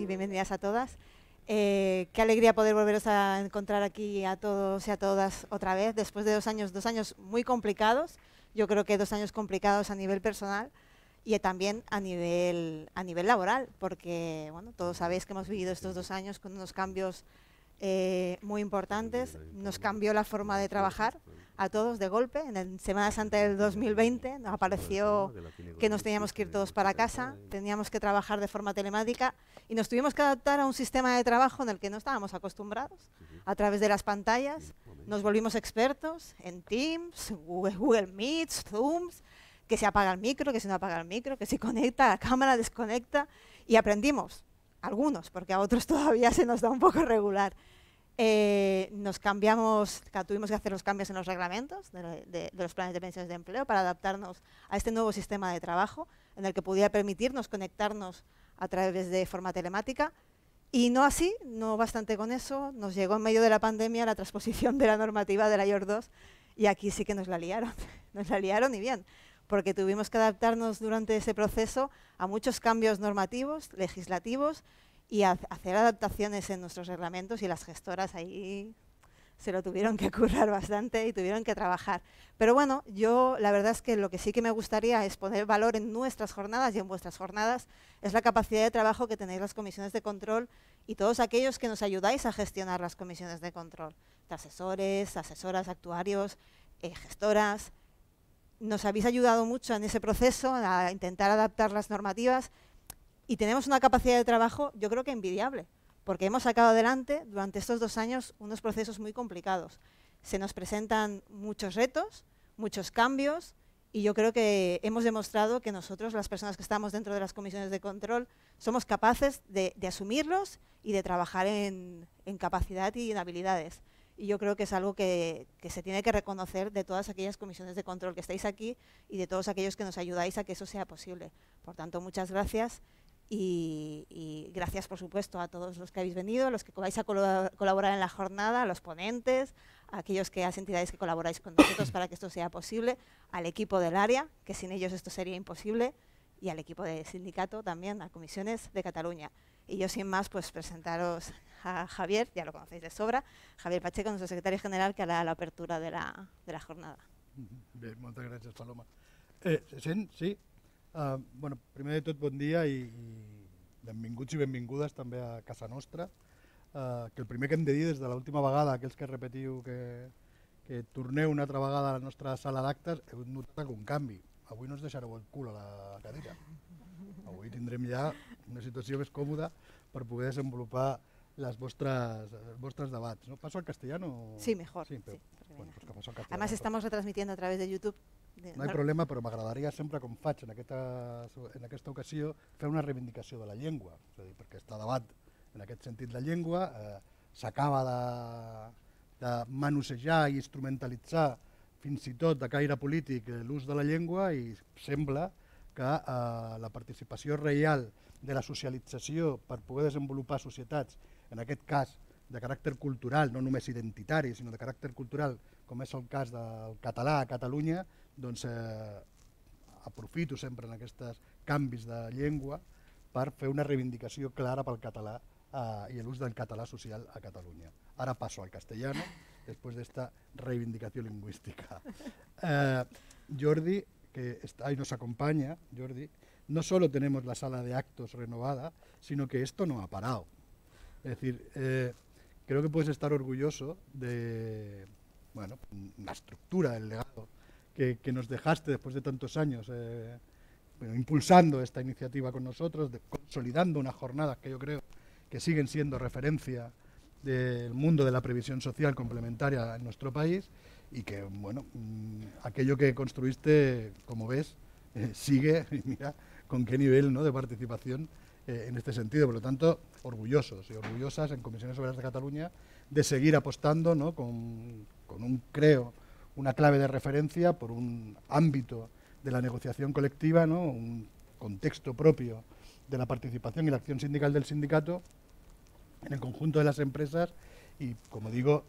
y bienvenidas a todas. Qué alegría poder volveros a encontrar aquí a todos y a todas otra vez, después de 2 años muy complicados. Yo creo que 2 años complicados a nivel personal y también a nivel laboral, porque bueno, todos sabéis que hemos vivido estos 2 años con unos cambios muy importantes. Nos cambió la forma de trabajar a todos de golpe. En Semana Santa del 2020 nos apareció que nos teníamos que ir todos para casa, teníamos que trabajar de forma telemática y nos tuvimos que adaptar a un sistema de trabajo en el que no estábamos acostumbrados. A través de las pantallas nos volvimos expertos en Teams, Google Meets, Zooms, que se apaga el micro, que se no apaga el micro, que se conecta, la cámara desconecta, y aprendimos, algunos, porque a otros todavía se nos da un poco regular. Nos cambiamos, tuvimos que hacer los cambios en los reglamentos de los planes de pensiones de empleo para adaptarnos a este nuevo sistema de trabajo en el que pudiera permitirnos conectarnos a través de forma telemática. Y no así, no bastante con eso, nos llegó en medio de la pandemia la transposición de la normativa de la IOR 2 y aquí sí que nos la liaron y bien, porque tuvimos que adaptarnos durante ese proceso a muchos cambios normativos, legislativos, y hacer adaptaciones en nuestros reglamentos, y las gestoras ahí se lo tuvieron que currar bastante y tuvieron que trabajar. Pero bueno, yo la verdad es que lo que sí que me gustaría es poner valor en nuestras jornadas y en vuestras jornadas, es la capacidad de trabajo que tenéis las comisiones de control y todos aquellos que nos ayudáis a gestionar las comisiones de control, asesores, asesoras, actuarios, gestoras. Nos habéis ayudado mucho en ese proceso a intentar adaptar las normativas y tenemos una capacidad de trabajo, yo creo que envidiable, porque hemos sacado adelante durante estos 2 años unos procesos muy complicados. Se nos presentan muchos retos, muchos cambios, y yo creo que hemos demostrado que nosotros, las personas que estamos dentro de las comisiones de control, somos capaces de asumirlos y de trabajar en capacidad y en habilidades. Y yo creo que es algo que se tiene que reconocer de todas aquellas comisiones de control que estáis aquí y de todos aquellos que nos ayudáis a que eso sea posible. Por tanto, muchas gracias. Y gracias, por supuesto, a todos los que habéis venido, a los que vais a colaborar en la jornada, a los ponentes, a aquellos que las entidades que colaboráis con nosotros para que esto sea posible, al equipo del área, que sin ellos esto sería imposible, y al equipo del sindicato también, a Comisiones de Cataluña. Y yo, sin más, pues presentaros a Javier, ya lo conocéis de sobra, Javier Pacheco, nuestro secretario general, que hará la apertura de la jornada. Bé, moltes gràcies, Paloma. Se sent? Sí? Bueno, primer de tot, bon dia i benvinguts i benvingudes també a casa nostra. Que el primer que hem de dir des de l'última vegada, aquells que repetiu que torneu una altra vegada a la nostra sala d'actes, heu notat algun canvi. Avui no us deixareu el cul a la cadira. Avui tindrem ja una situació més còmoda per poder desenvolupar els vostres debats. ¿No? ¿Paso al castellano? Sí, mejor. Sí, pero, sí, bueno, pues que paso al castellano. Además estamos retransmitiendo a través de YouTube. No hi ha problema, però m'agradaria sempre, com faig en aquesta ocasió, fer una reivindicació de la llengua, és a dir, perquè està debat en aquest sentit la llengua, s'acaba de manosejar i instrumentalitzar fins i tot de caire polític l'ús de la llengua i sembla que la participació real de la socialització per poder desenvolupar societats, en aquest cas de caràcter cultural, no només identitari, sinó de caràcter cultural, com és el cas del català a Catalunya, doncs aprofito sempre en aquests canvis de llengua per fer una reivindicació clara pel català i l'ús del català social a Catalunya. Ahora paso al castellano, después de esta reivindicación lingüística. Jordi, que ahí nos acompaña, Jordi, no solo tenemos la sala de actos renovada, sino que esto no ha parado. Es decir, creo que puedes estar orgulloso de la estructura, el legado que nos dejaste después de tantos años impulsando esta iniciativa con nosotros, consolidando unas jornadas que yo creo que siguen siendo referencia del mundo de la previsión social complementaria en nuestro país y que, bueno, aquello que construiste, como ves, sigue, y mira con qué nivel, ¿no?, de participación en este sentido. Por lo tanto, orgullosos y orgullosas en Comisiones Obreras de Cataluña de seguir apostando, ¿no?, con una clave de referencia por un ámbito de la negociación colectiva, ¿no?, un contexto propio de la participación y la acción sindical del sindicato en el conjunto de las empresas y, como digo,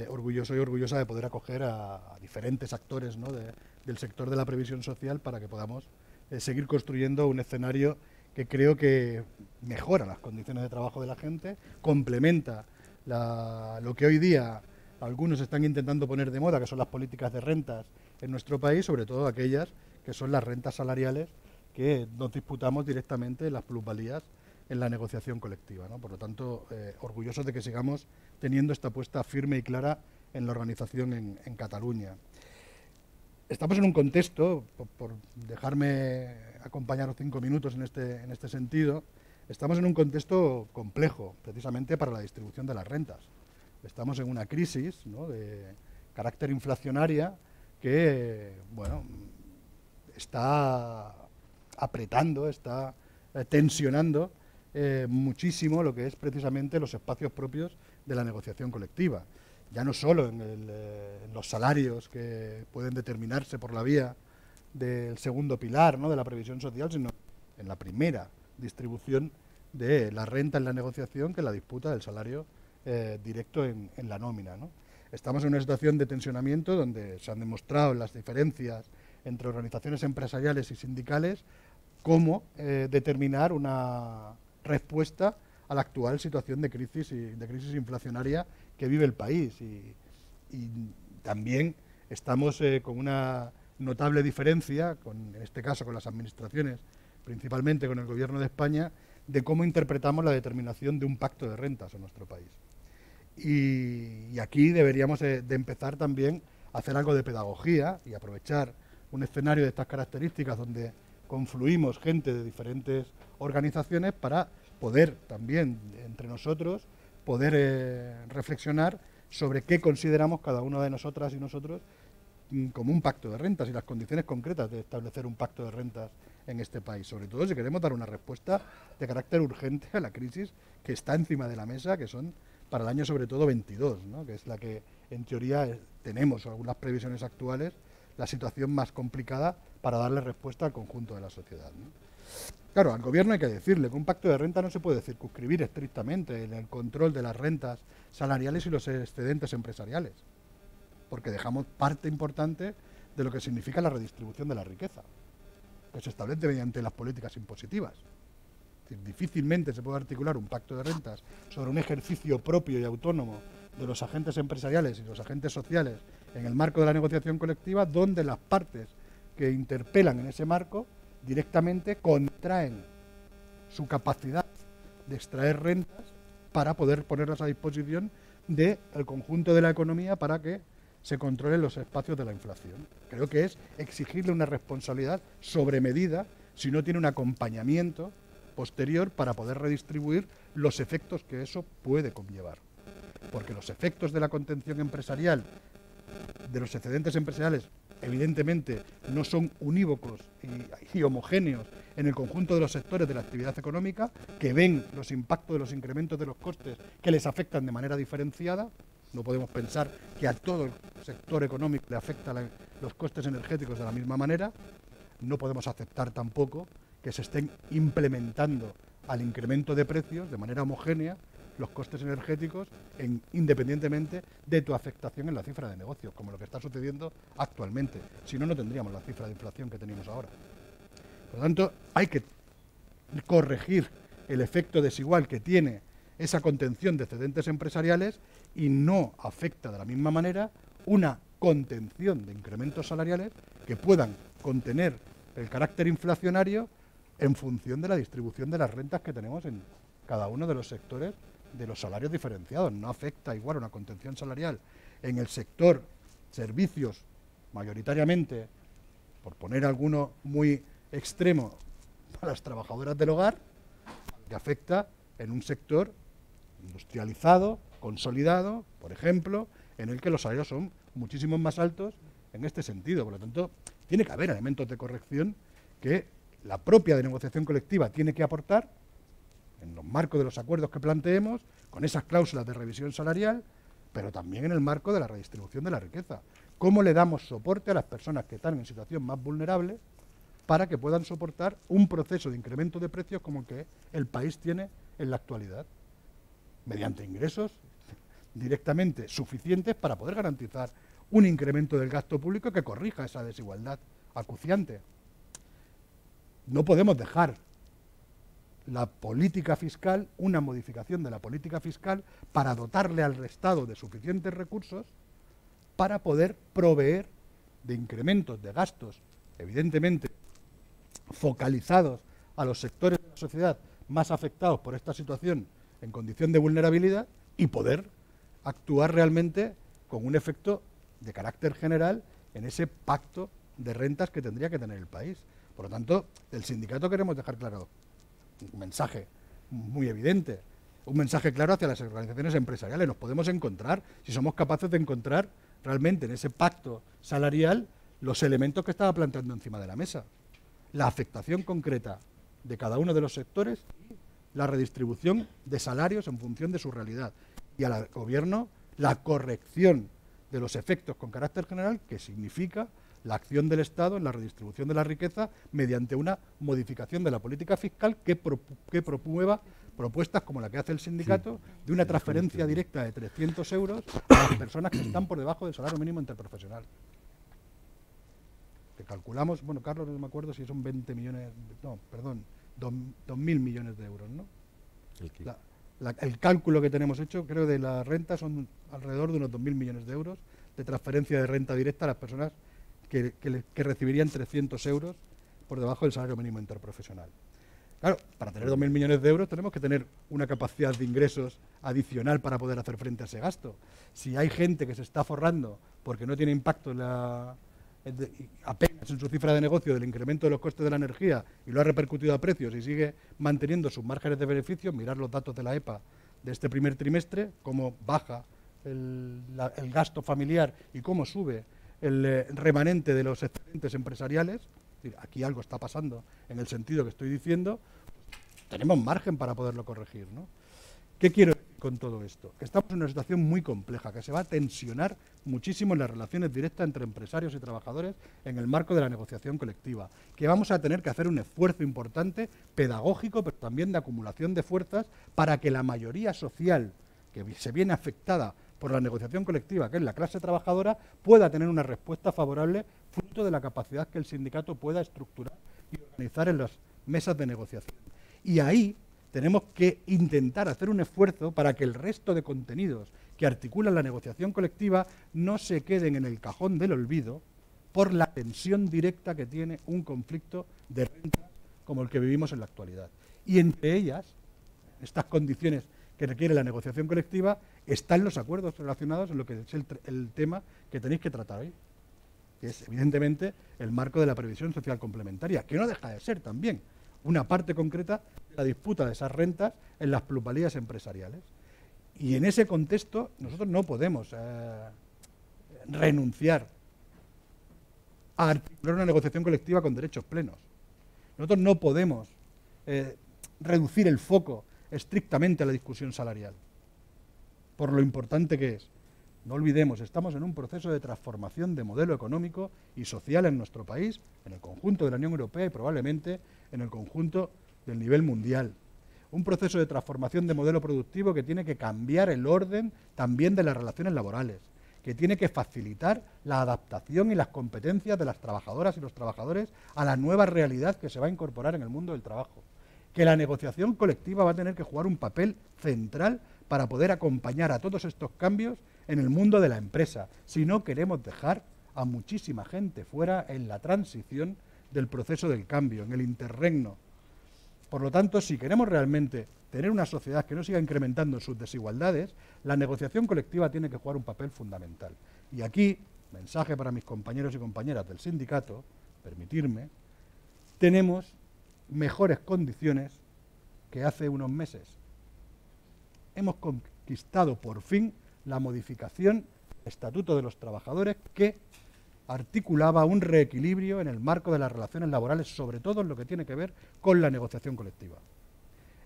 orgulloso y orgullosa de poder acoger a diferentes actores, ¿no?, del sector de la previsión social para que podamos seguir construyendo un escenario que creo que mejora las condiciones de trabajo de la gente, complementa lo que hoy día algunos están intentando poner de moda, que son las políticas de rentas en nuestro país, sobre todo aquellas que son las rentas salariales que nos disputamos directamente las plusvalías en la negociación colectiva, ¿no? Por lo tanto, orgullosos de que sigamos teniendo esta apuesta firme y clara en la organización en Cataluña. Estamos en un contexto, por dejarme acompañaros 5 minutos en este sentido, estamos en un contexto complejo, precisamente para la distribución de las rentas. Estamos en una crisis, ¿no?, de carácter inflacionaria que, bueno, está apretando, está tensionando muchísimo lo que es precisamente los espacios propios de la negociación colectiva. Ya no solo en los salarios que pueden determinarse por la vía del segundo pilar, ¿no?, de la previsión social, sino en la primera distribución de la renta en la negociación, que es la disputa del salario directo en la nómina, ¿no? Estamos en una situación de tensionamiento donde se han demostrado las diferencias entre organizaciones empresariales y sindicales cómo determinar una respuesta a la actual situación de crisis inflacionaria que vive el país. Y también estamos con una notable diferencia, en este caso con las administraciones, principalmente con el Gobierno de España, de cómo interpretamos la determinación de un pacto de rentas en nuestro país. Y aquí deberíamos de empezar también a hacer algo de pedagogía y aprovechar un escenario de estas características donde confluimos gente de diferentes organizaciones para poder también, entre nosotros, poder reflexionar sobre qué consideramos cada una de nosotras y nosotros como un pacto de rentas y las condiciones concretas de establecer un pacto de rentas en este país, sobre todo si queremos dar una respuesta de carácter urgente a la crisis que está encima de la mesa, que son para el año sobre todo 22, ¿no?, que es la que en teoría tenemos, algunas previsiones actuales, la situación más complicada para darle respuesta al conjunto de la sociedad, ¿no? Claro, al Gobierno hay que decirle que un pacto de renta no se puede circunscribir estrictamente en el control de las rentas salariales y los excedentes empresariales, porque dejamos parte importante de lo que significa la redistribución de la riqueza, que se establece mediante las políticas impositivas. Es decir, difícilmente se puede articular un pacto de rentas sobre un ejercicio propio y autónomo de los agentes empresariales y los agentes sociales en el marco de la negociación colectiva, donde las partes que interpelan en ese marco directamente contraen su capacidad de extraer rentas para poder ponerlas a disposición del conjunto de la economía para que se controlen los espacios de la inflación. Creo que es exigirle una responsabilidad sobre medida si no tiene un acompañamiento posterior para poder redistribuir los efectos que eso puede conllevar. Porque los efectos de la contención empresarial, de los excedentes empresariales, evidentemente no son unívocos y homogéneos en el conjunto de los sectores de la actividad económica, que ven los impactos de los incrementos de los costes que les afectan de manera diferenciada. No podemos pensar que a todo el sector económico le afectan los costes energéticos de la misma manera. No podemos aceptar tampoco que se estén implementando al incremento de precios de manera homogénea los costes energéticos independientemente de tu afectación en la cifra de negocios, como lo que está sucediendo actualmente. Si no, no tendríamos la cifra de inflación que tenemos ahora. Por lo tanto, hay que corregir el efecto desigual que tiene esa contención de excedentes empresariales y no afecta de la misma manera una contención de incrementos salariales que puedan contener el carácter inflacionario en función de la distribución de las rentas que tenemos en cada uno de los sectores de los salarios diferenciados. No afecta igual una contención salarial en el sector servicios, mayoritariamente, por poner alguno muy extremo, a las trabajadoras del hogar, que afecta en un sector industrializado, consolidado, por ejemplo, en el que los salarios son muchísimo más altos en este sentido. Por lo tanto, tiene que haber elementos de corrección que la propia de negociación colectiva tiene que aportar en los marcos de los acuerdos que planteemos, con esas cláusulas de revisión salarial, pero también en el marco de la redistribución de la riqueza. ¿Cómo le damos soporte a las personas que están en situación más vulnerable para que puedan soportar un proceso de incremento de precios como el que el país tiene en la actualidad? Mediante ingresos directamente suficientes para poder garantizar un incremento del gasto público que corrija esa desigualdad acuciante. No podemos dejar la política fiscal, una modificación de la política fiscal para dotarle al Estado de suficientes recursos para poder proveer de incrementos de gastos, evidentemente focalizados a los sectores de la sociedad más afectados por esta situación en condición de vulnerabilidad, y poder actuar realmente con un efecto de carácter general en ese pacto de rentas que tendría que tener el país. Por lo tanto, el sindicato queremos dejar claro un mensaje muy evidente, un mensaje claro hacia las organizaciones empresariales. Nos podemos encontrar, si somos capaces de encontrar realmente en ese pacto salarial los elementos que estaba planteando encima de la mesa. La afectación concreta de cada uno de los sectores y la redistribución de salarios en función de su realidad. Y al gobierno la corrección de los efectos con carácter general, que significa la acción del Estado en la redistribución de la riqueza mediante una modificación de la política fiscal que promueva propuestas como la que hace el sindicato, de una transferencia directa de 300 euros a las personas que están por debajo del salario mínimo interprofesional. Que calculamos, bueno, Carlos, no me acuerdo si son 20 millones, no, perdón, 2.000 millones de euros, ¿no? El cálculo que tenemos hecho, creo, de la renta son alrededor de unos 2.000 millones de euros de transferencia de renta directa a las personas que recibirían 300 euros por debajo del salario mínimo interprofesional. Claro, para tener 2.000 millones de euros tenemos que tener una capacidad de ingresos adicional para poder hacer frente a ese gasto. Si hay gente que se está forrando porque no tiene impacto apenas en su cifra de negocio del incremento de los costes de la energía y lo ha repercutido a precios y sigue manteniendo sus márgenes de beneficio, mirar los datos de la EPA de este primer trimestre, cómo baja el gasto familiar y cómo sube el remanente de los excedentes empresariales. Es decir, aquí algo está pasando en el sentido que estoy diciendo. Tenemos margen para poderlo corregir, ¿no? ¿Qué quiero decir con todo esto? Que estamos en una situación muy compleja, que se va a tensionar muchísimo en las relaciones directas entre empresarios y trabajadores en el marco de la negociación colectiva, que vamos a tener que hacer un esfuerzo importante, pedagógico, pero también de acumulación de fuerzas, para que la mayoría social que se viene afectada por la negociación colectiva, que es la clase trabajadora, pueda tener una respuesta favorable fruto de la capacidad que el sindicato pueda estructurar y organizar en las mesas de negociación. Y ahí tenemos que intentar hacer un esfuerzo para que el resto de contenidos que articulan la negociación colectiva no se queden en el cajón del olvido por la tensión directa que tiene un conflicto de rentas como el que vivimos en la actualidad. Y entre ellas, estas condiciones que requiere la negociación colectiva, están los acuerdos relacionados en lo que es el tema que tenéis que tratar hoy, que es evidentemente el marco de la previsión social complementaria, que no deja de ser también una parte concreta de la disputa de esas rentas en las plusvalías empresariales. Y en ese contexto nosotros no podemos renunciar a articular una negociación colectiva con derechos plenos. Nosotros no podemos reducir el foco estrictamente a la discusión salarial, por lo importante que es. No olvidemos, estamos en un proceso de transformación de modelo económico y social en nuestro país, en el conjunto de la Unión Europea y probablemente en el conjunto del nivel mundial. Un proceso de transformación de modelo productivo que tiene que cambiar el orden también de las relaciones laborales, que tiene que facilitar la adaptación y las competencias de las trabajadoras y los trabajadores a la nueva realidad que se va a incorporar en el mundo del trabajo. Que la negociación colectiva va a tener que jugar un papel central para poder acompañar a todos estos cambios en el mundo de la empresa, si no queremos dejar a muchísima gente fuera en la transición del proceso del cambio, en el interregno. Por lo tanto, si queremos realmente tener una sociedad que no siga incrementando sus desigualdades, la negociación colectiva tiene que jugar un papel fundamental. Y aquí, mensaje para mis compañeros y compañeras del sindicato, permitirme, tenemos mejores condiciones que hace unos meses. Hemos conquistado por fin la modificación del Estatuto de los Trabajadores que articulaba un reequilibrio en el marco de las relaciones laborales, sobre todo en lo que tiene que ver con la negociación colectiva.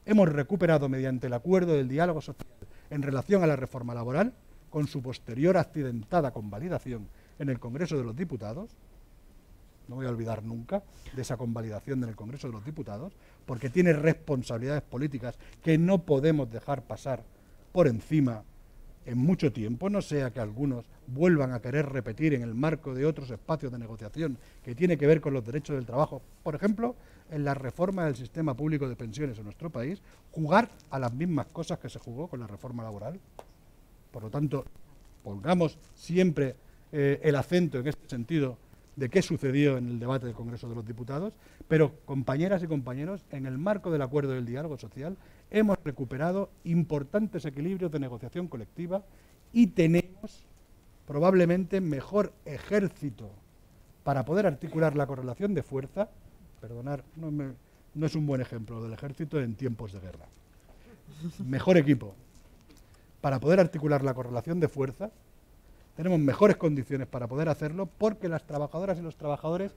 Hemos recuperado mediante el acuerdo del diálogo social en relación a la reforma laboral, con su posterior accidentada convalidación en el Congreso de los Diputados. No voy a olvidar nunca de esa convalidación en el Congreso de los Diputados, porque tiene responsabilidades políticas que no podemos dejar pasar por encima en mucho tiempo, no sea que algunos vuelvan a querer repetir en el marco de otros espacios de negociación que tiene que ver con los derechos del trabajo, por ejemplo, en la reforma del sistema público de pensiones en nuestro país, jugar a las mismas cosas que se jugó con la reforma laboral. Por lo tanto, pongamos siempre el acento en este sentido de qué sucedió en el debate del Congreso de los Diputados, pero, compañeras y compañeros, en el marco del acuerdo del diálogo social hemos recuperado importantes equilibrios de negociación colectiva y tenemos probablemente mejor ejército para poder articular la correlación de fuerza. Perdonar, no es un buen ejemplo del ejército en tiempos de guerra. Mejor equipo para poder articular la correlación de fuerza. Tenemos mejores condiciones para poder hacerlo porque las trabajadoras y los trabajadores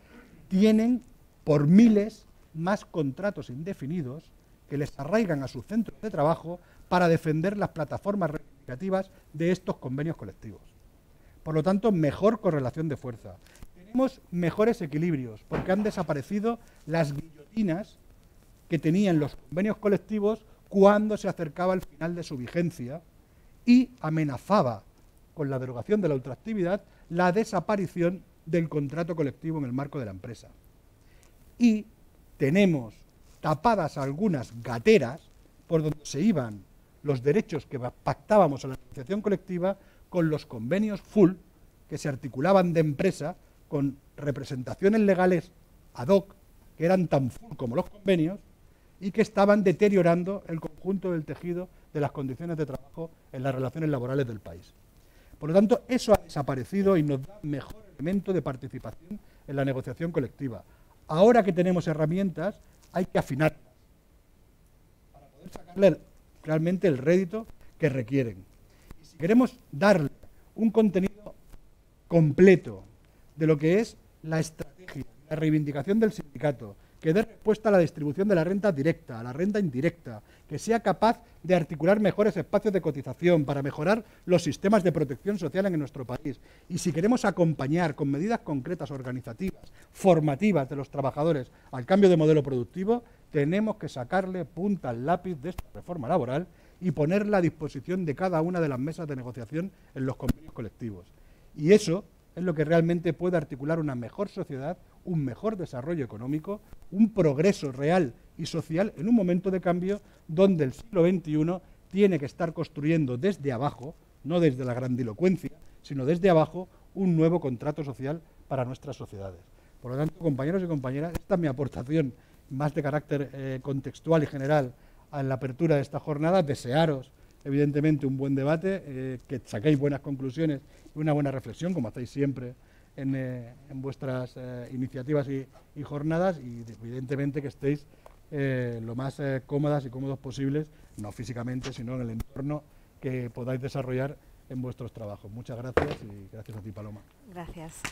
tienen por miles más contratos indefinidos que les arraigan a sus centros de trabajo para defender las plataformas reivindicativas de estos convenios colectivos. Por lo tanto, mejor correlación de fuerza. Tenemos mejores equilibrios porque han desaparecido las guillotinas que tenían los convenios colectivos cuando se acercaba el final de su vigencia y amenazaba con la derogación de la ultraactividad la desaparición del contrato colectivo en el marco de la empresa. Y tenemos tapadas algunas gateras por donde se iban los derechos que pactábamos en la negociación colectiva con los convenios full que se articulaban de empresa con representaciones legales ad hoc que eran tan full como los convenios y que estaban deteriorando el conjunto del tejido de las condiciones de trabajo en las relaciones laborales del país. Por lo tanto, eso ha desaparecido y nos da mejor elemento de participación en la negociación colectiva. Ahora que tenemos herramientas, hay que afinarlas para poder sacarle realmente el rédito que requieren. Y si queremos darle un contenido completo de lo que es la estrategia, la reivindicación del sindicato, que dé respuesta a la distribución de la renta directa, a la renta indirecta, que sea capaz de articular mejores espacios de cotización para mejorar los sistemas de protección social en nuestro país. Y si queremos acompañar con medidas concretas, organizativas, formativas de los trabajadores al cambio de modelo productivo, tenemos que sacarle punta al lápiz de esta reforma laboral y ponerla a disposición de cada una de las mesas de negociación en los convenios colectivos. Y eso es lo que realmente puede articular una mejor sociedad, un mejor desarrollo económico, un progreso real y social en un momento de cambio donde el siglo XXI tiene que estar construyendo desde abajo, no desde la grandilocuencia, sino desde abajo, un nuevo contrato social para nuestras sociedades. Por lo tanto, compañeros y compañeras, esta es mi aportación más de carácter contextual y general en la apertura de esta jornada. Desearos, evidentemente, un buen debate, que saquéis buenas conclusiones y una buena reflexión, como hacéis siempre en vuestras iniciativas y jornadas, y evidentemente que estéis lo más cómodas y cómodos posibles, no físicamente, sino en el entorno que podáis desarrollar en vuestros trabajos. Muchas gracias y gracias a ti, Paloma. Gracias.